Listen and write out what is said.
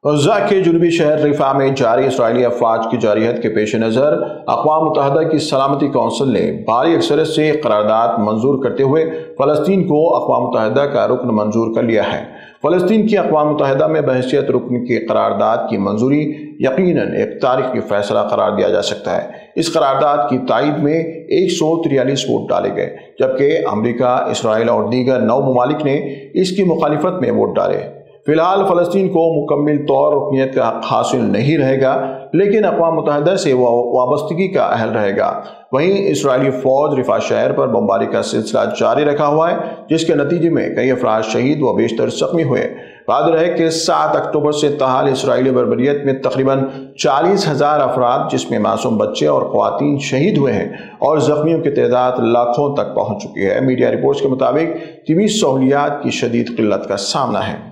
غزہ کے جنوبی شہر رفح میں جاری اسرائیلی افواج کی جارحیت کے پیش نظر اقوام متحدہ کی سلامتی کونسل نے بھاری اکثریت سے قرارداد منظور کرتے ہوئے فلسطین کو اقوام متحدہ کا رکن منظور کر لیا ہے۔ فلسطین کی اقوام متحدہ میں بحیثیت رکن کی قرارداد کی منظوری یقیناً ایک تاریخی فیصلہ قرار دیا جا سکتا ہے۔ اس قرارداد کی تائید میں 143 ووٹ ڈالے گئے، جبکہ امریکہ، اسرائیل اور دیگر 9 ممالک نے اس کی مخالفت میں ووٹ ڈالے۔ فی الحال فلسطین کو مکمل طور رکنیت کا حق حاصل نہیں رہے گا، لیکن اقوام متحدہ سے وہ وابستگی کا اہل رہے گا۔ وہیں اسرائیلی فوج رفح شہر پر بمباری کا سلسلہ جاری رکھا ہوا ہے، جس کے نتیجے میں کئی افراد شہید و بیشتر زخمی ہوئے۔ واضح ہے کہ 7 اکتوبر سے تاحال اسرائیلی بربریت میں تقریباً 40,000 افراد جس میں معصوم بچے اور خواتین شہید ہوئے ہیں اور زخمیوں کی تعداد لاکھوں تک پہنچ چکی ہے۔ میڈیا رپورٹس کے مطابق طبی سہولیات کی شدید قلت کا سامنا ہے۔